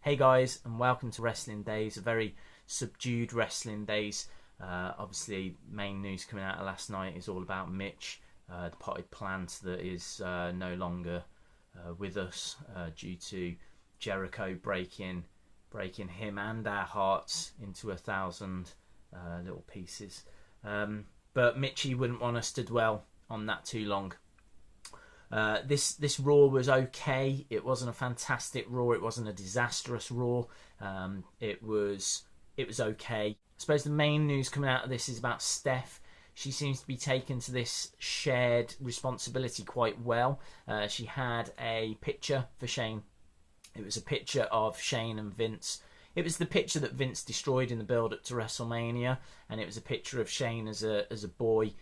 Hey guys, and welcome to Wrestling Days, a very subdued Wrestling Days. Obviously, main news coming out of last night is all about Mitch, the potted plant that is no longer with us due to Jericho breaking him and our hearts into 1,000 little pieces. But Mitchie wouldn't want us to dwell on that too long. This Raw was okay. It wasn't a fantastic Raw. It wasn't a disastrous Raw. It was okay. I suppose the main news coming out of this is about Steph. She seems to be taken to this shared responsibility quite well. She had a picture for Shane. It was a picture of Shane and Vince. It was the picture that Vince destroyed in the build-up to WrestleMania, and it was a picture of Shane as a boy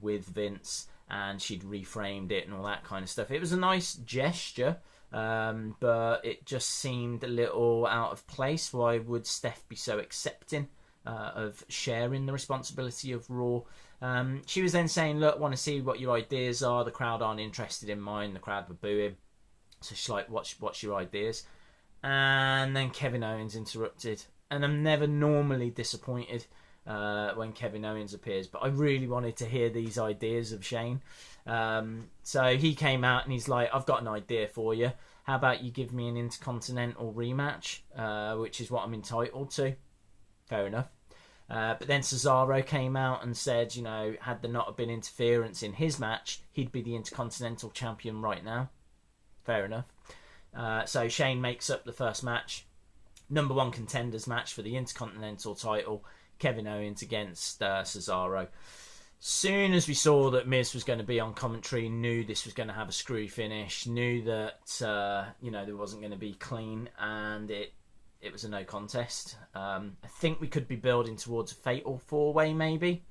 with Vince. And she'd reframed it and all that kind of stuff. It was a nice gesture, but it just seemed a little out of place. Why would Steph be so accepting of sharing the responsibility of Raw? She was then saying, look, want to see what your ideas are. The crowd aren't interested in mine. The crowd were booing. So she's like, what's your ideas? And then Kevin Owens interrupted. And I'm never normally disappointed when Kevin Owens appears, but I really wanted to hear these ideas of Shane. So he came out and he's like, I've got an idea for you. How about you give me an Intercontinental rematch, which is what I'm entitled to. Fair enough. But then Cesaro came out and said, you know, had there not have been interference in his match, he'd be the Intercontinental Champion right now. Fair enough. So Shane makes up the first match. Number one contenders match for the Intercontinental title. Kevin Owens against Cesaro. Soon as we saw that Miz was going to be on commentary, knew this was going to have a screwy finish, knew that there wasn't going to be clean, and it was a no contest. I think we could be building towards a fatal 4-way maybe,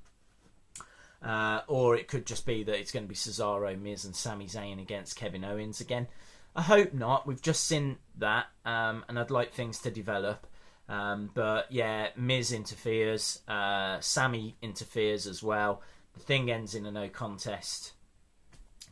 or it could just be that it's going to be Cesaro, Miz, and Sami Zayn against Kevin Owens again. I hope not. We've just seen that, and I'd like things to develop. But yeah, Miz interferes, Sammy interferes as well. The thing ends in a no contest.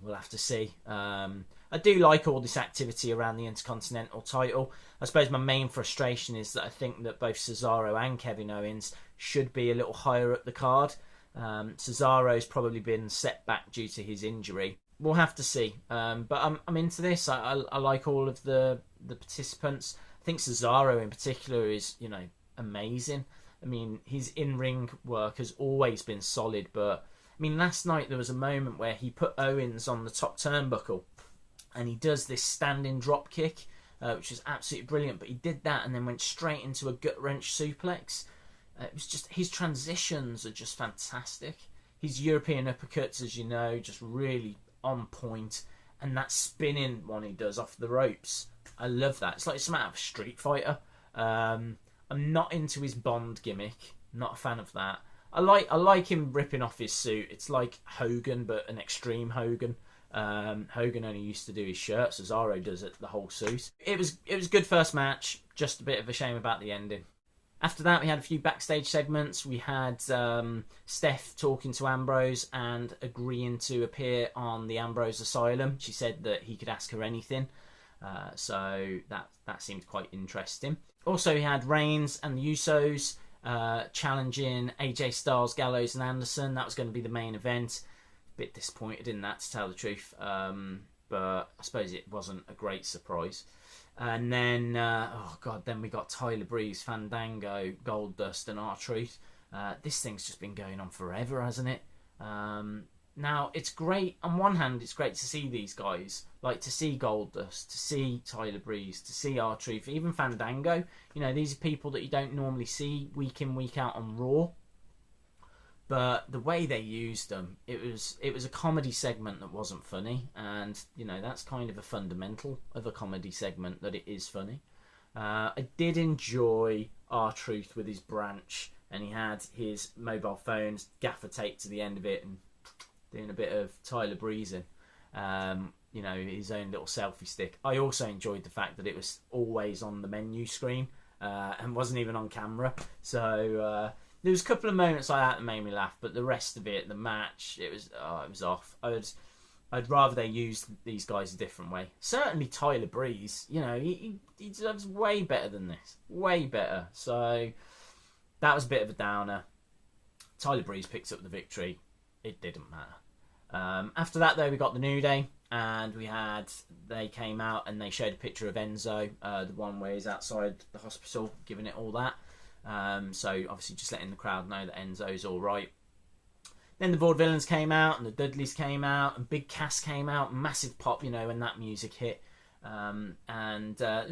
We'll have to see. I do like all this activity around the Intercontinental title. I suppose my main frustration is that I think that both Cesaro and Kevin Owens should be a little higher up the card. Cesaro's probably been set back due to his injury. We'll have to see. But I'm into this. I like all of the participants. I think Cesaro in particular is, amazing. I mean, his in-ring work has always been solid, but I mean, last night there was a moment where he put Owens on the top turnbuckle and he does this standing drop kick, which is absolutely brilliant, but he did that and then went straight into a gut-wrench suplex. It was just, his transitions are just fantastic. His European uppercuts, as you know, just really on point, and that spinning one he does off the ropes, I love that. It's like something out of Street Fighter. I'm not into his Bond gimmick. Not a fan of that. I like him ripping off his suit. It's like Hogan, but an extreme Hogan. Hogan only used to do his shirt. Cesaro does it, the whole suit. It was a good first match. Just a bit of a shame about the ending. After that, we had a few backstage segments. We had Steph talking to Ambrose and agreeing to appear on the Ambrose Asylum. She said that he could ask her anything. So that seemed quite interesting. Also, we had Reigns and the Usos challenging AJ Styles, Gallows and Anderson. That was going to be the main event. Bit disappointed in that, to tell the truth. But I suppose it wasn't a great surprise. And then, then we got Tyler Breeze, Fandango, Goldust and R-Truth. This thing's just been going on forever, hasn't it? Now, it's great. On one hand, it's great to see these guys. Like, to see Goldust, to see Tyler Breeze, to see R-Truth, even Fandango. These are people that you don't normally see week in, week out on Raw. But the way they used them, it was a comedy segment that wasn't funny. And, that's kind of a fundamental of a comedy segment, that it is funny. I did enjoy R-Truth with his branch. And he had his mobile phones gaffer taped to the end of it and doing a bit of Tyler Breezing. His own little selfie stick. I also enjoyed the fact that it was always on the menu screen and wasn't even on camera. So there was a couple of moments like that made me laugh, but the rest of it, the match, it was off. I'd rather they use these guys a different way. Certainly Tyler Breeze, he deserves way better than this. Way better. So that was a bit of a downer. Tyler Breeze picks up the victory. It didn't matter. After that, though, we got the New Day, and they came out and they showed a picture of Enzo, the one where he's outside the hospital, giving it all that. So obviously just letting the crowd know that Enzo's all right. Then the Vaudevillains came out, and the Dudleys came out, and Big Cass came out. Massive pop, when that music hit. There's a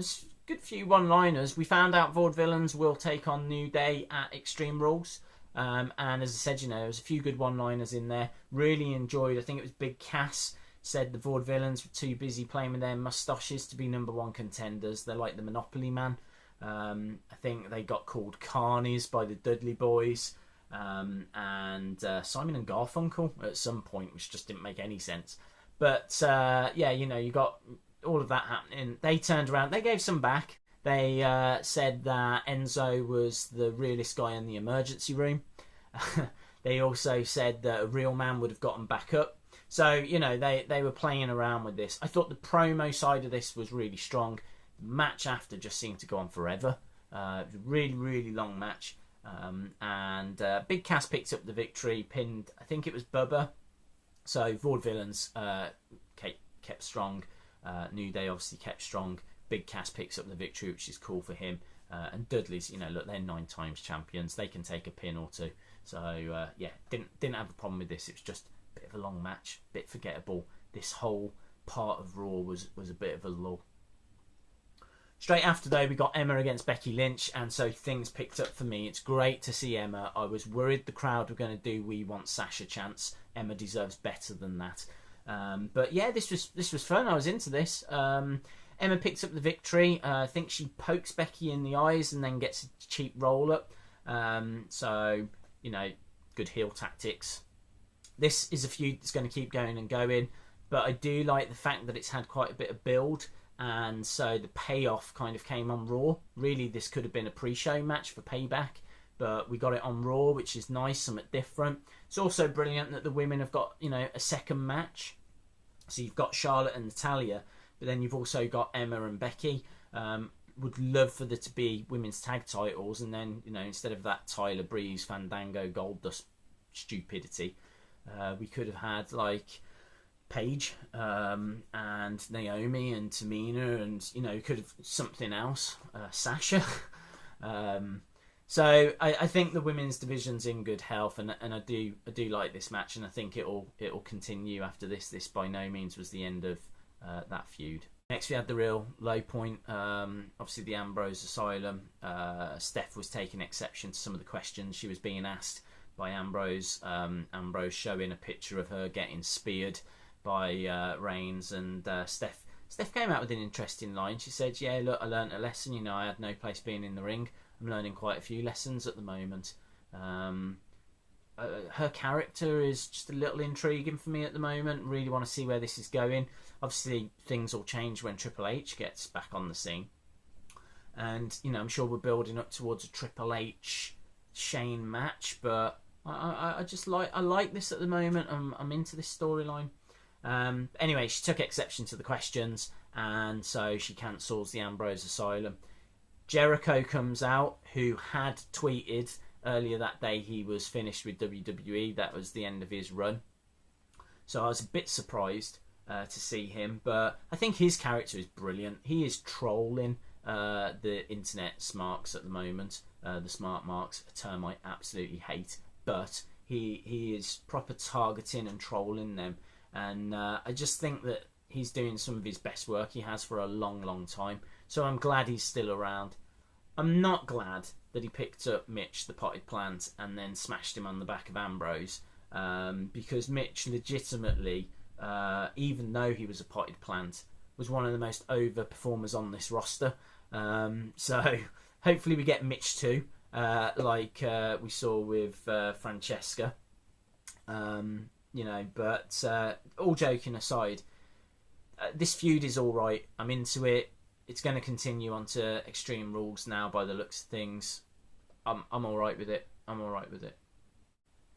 good few one-liners. We found out Vaudevillains will take on New Day at Extreme Rules. And as I said, there was a few good one-liners in there. Really enjoyed, I think it was Big Cass said the Vaudevillains were too busy playing with their moustaches to be number one contenders. They're like the Monopoly Man. I think they got called Carnies by the Dudley Boys. And Simon and Garfunkel at some point, which just didn't make any sense. But you got all of that happening. They turned around, they gave some back. They said that Enzo was the realest guy in the emergency room. They also said that a real man would have gotten back up. So they were playing around with this. I thought the promo side of this was really strong. The match after just seemed to go on forever. It was a really, really long match. Big Cass picked up the victory, pinned, I think it was Bubba. So Vaudevillains kept strong. New Day obviously kept strong. Big Cass picks up the victory, which is cool for him. And Dudley's, look, they're 9 times champions. They can take a pin or two. So didn't have a problem with this. It was just a bit of a long match, a bit forgettable. This whole part of Raw was a bit of a lull. Straight after, though, we got Emma against Becky Lynch, and so things picked up for me. It's great to see Emma. I was worried the crowd were going to do "We Want Sasha" chants. Emma deserves better than that. But yeah, this was fun. I was into this. Emma picks up the victory. I think she pokes Becky in the eyes and then gets a cheap roll up. So good heel tactics. This is a feud that's going to keep going and going, but I do like the fact that it's had quite a bit of build. And so the payoff kind of came on Raw. Really, this could have been a pre-show match for Payback, but we got it on Raw, which is nice, something different. It's also brilliant that the women have got, a second match. So you've got Charlotte and Natalya, but then you've also got Emma and Becky. Would love for there to be women's tag titles, and then, instead of that Tyler Breeze, Fandango, Goldust stupidity, we could have had, like, Paige and Naomi and Tamina, and could have something else, Sasha. So I think the women's division's in good health, and I do like this match, and I think it'll continue after this. This by no means was the end of that feud. Next we had the real low point, obviously the Ambrose Asylum. Steph was taking exception to some of the questions she was being asked by Ambrose. Ambrose showing a picture of her getting speared by Reigns, and Steph came out with an interesting line. She said, "Yeah, look, I learnt a lesson. I had no place being in the ring. I'm learning quite a few lessons at the moment." Her character is just a little intriguing for me at the moment. Really want to see where this is going. Obviously, things will change when Triple H gets back on the scene, and I'm sure we're building up towards a Triple H Shane match. But I just like this at the moment. I'm into this storyline. Anyway, she took exception to the questions, and so she cancels the Ambrose Asylum. Jericho comes out, who had tweeted earlier that day he was finished with WWE. That was the end of his run. So I was a bit surprised to see him, but I think his character is brilliant. He is trolling the internet smarks at the moment. The smart marks, a term I absolutely hate, but he is proper targeting and trolling them. And I just think that he's doing some of his best work he has for a long, long time. So I'm glad he's still around. I'm not glad that he picked up Mitch, the potted plant, and then smashed him on the back of Ambrose. Because Mitch legitimately, even though he was a potted plant, was one of the most over performers on this roster. So hopefully we get Mitch too, like we saw with Francesca. But all joking aside, this feud is all right. I'm into it. It's going to continue onto Extreme Rules now, by the looks of things. I'm all right with it.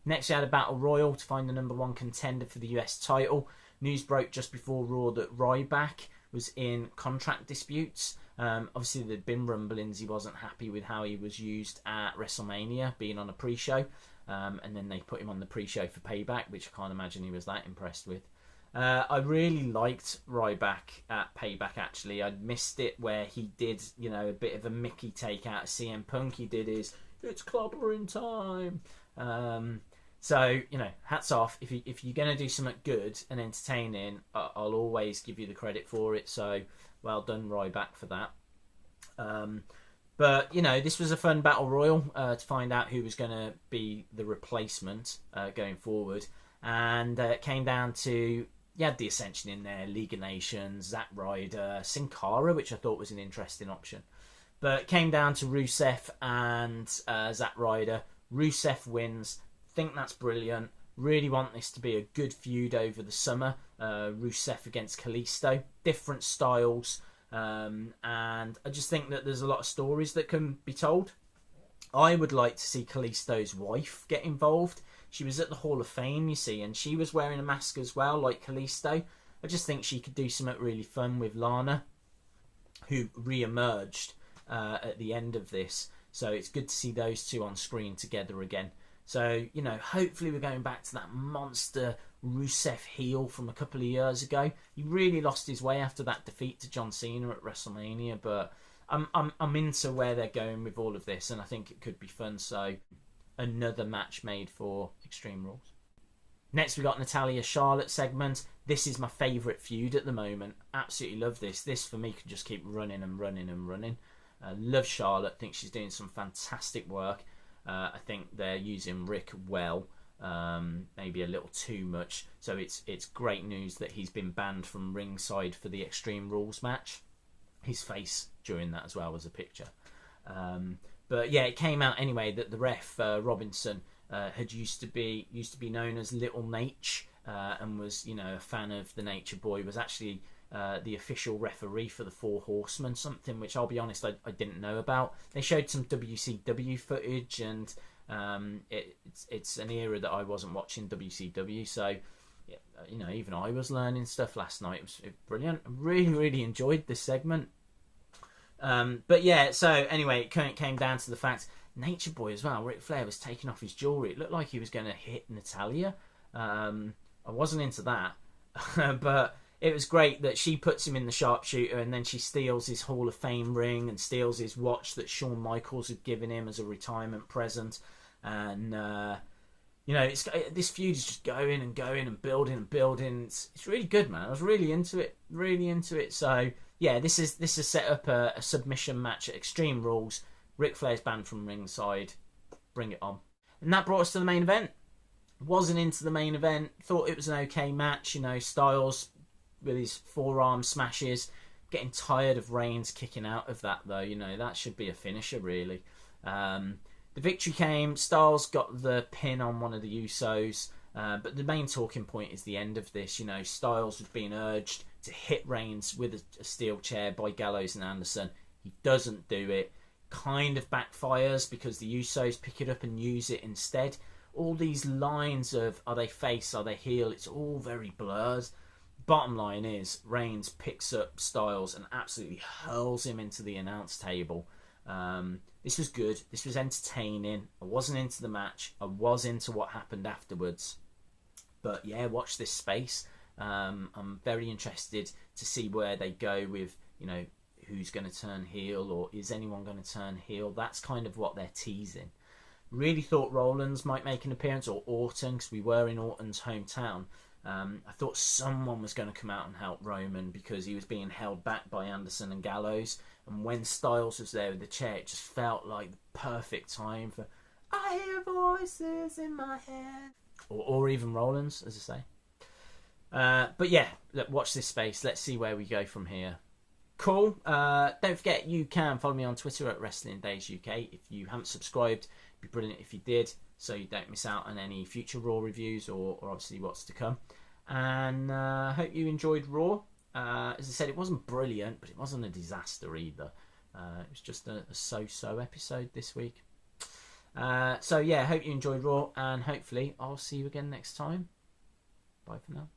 Next, we had a battle royal to find the number one contender for the US title. news broke just before Raw that Ryback was in contract disputes. Obviously, there'd been rumblings he wasn't happy with how he was used at WrestleMania, being on a pre-show. And then they put him on the pre-show for Payback, which I can't imagine he was that impressed with. I really liked Ryback at Payback, actually. I missed it where he did, a bit of a Mickey take out of CM Punk. He did his, "It's clobbering time." So, hats off. If you're going to do something good and entertaining, I'll always give you the credit for it. So, well done, Ryback, for that. But, this was a fun battle royal to find out who was going to be the replacement going forward. And it came down to, you had the Ascension in there, League of Nations, Zack Ryder, Sin Cara, which I thought was an interesting option. But it came down to Rusev and Zack Ryder. Rusev wins. Think that's brilliant. Really want this to be a good feud over the summer. Rusev against Kalisto. Different styles. And I just think that there's a lot of stories that can be told. I would like to see Kalisto's wife get involved. She was at the Hall of Fame, you see, and she was wearing a mask as well, like Kalisto. I just think she could do something really fun with Lana, who re-emerged at the end of this. So it's good to see those two on screen together again. So, hopefully we're going back to that monster Rusev heel from a couple of years ago. He really lost his way after that defeat to John Cena at WrestleMania, but I'm into where they're going with all of this, and I think it could be fun. So, another match made for Extreme Rules. Next, we got Natalya Charlotte segment. This is my favourite feud at the moment. Absolutely love this. This, for me, could just keep running and running and running. Love Charlotte. Think she's doing some fantastic work. I think they're using Rick well, maybe a little too much. So it's great news that he's been banned from ringside for the Extreme Rules match. His face during that as well was a picture. But yeah, it came out anyway that the ref Robinson had used to be known as Little Nate, and was a fan of the Nature Boy. Was actually the official referee for the Four Horsemen, something which I'll be honest I didn't know about. They showed some WCW footage, and it's an era that I wasn't watching WCW, so even I was learning stuff last night. It was brilliant. I really enjoyed this segment. But yeah, so anyway, it came down to the fact Nature Boy as well. Ric Flair was taking off his jewellery. It looked like he was going to hit Natalya. I wasn't into that, but it was great that she puts him in the sharpshooter, and then she steals his Hall of Fame ring and steals his watch that Shawn Michaels had given him as a retirement present. And this feud is just going and going and building and building. It's really good, man. I was really into it. So yeah, this is set up a submission match at Extreme Rules. Ric Flair's banned from ringside. Bring it on. And that brought us to the main event. Wasn't into the main event. Thought it was an okay match. Styles with his forearm smashes. Getting tired of Reigns kicking out of that, though. That should be a finisher, really. The victory came. Styles got the pin on one of the Usos. But the main talking point is the end of this. Styles was being urged to hit Reigns with a steel chair by Gallows and Anderson. He doesn't do it. Kind of backfires because the Usos pick it up and use it instead. All these lines of, are they face, are they heel? It's all very blurred. Bottom line is, Reigns picks up Styles and absolutely hurls him into the announce table. This was good. This was entertaining. I wasn't into the match. I was into what happened afterwards. But yeah, watch this space. I'm very interested to see where they go with, who's going to turn heel, or is anyone going to turn heel. That's kind of what they're teasing. Really thought Rollins might make an appearance, or Orton, because we were in Orton's hometown. I thought someone was going to come out and help Roman because he was being held back by Anderson and Gallows. And when Styles was there with the chair, it just felt like the perfect time for I hear voices in my head. Or even Rollins, as I say. But yeah, look, watch this space. Let's see where we go from here. Cool. Don't forget, you can follow me on Twitter at Wrestling Days UK. If you haven't subscribed, it'd be brilliant if you did, so you don't miss out on any future Raw reviews or obviously what's to come. And I hope you enjoyed Raw. As I said, it wasn't brilliant, but it wasn't a disaster either. It was just a so-so episode this week. So yeah, hope you enjoyed Raw, and hopefully I'll see you again next time. Bye for now.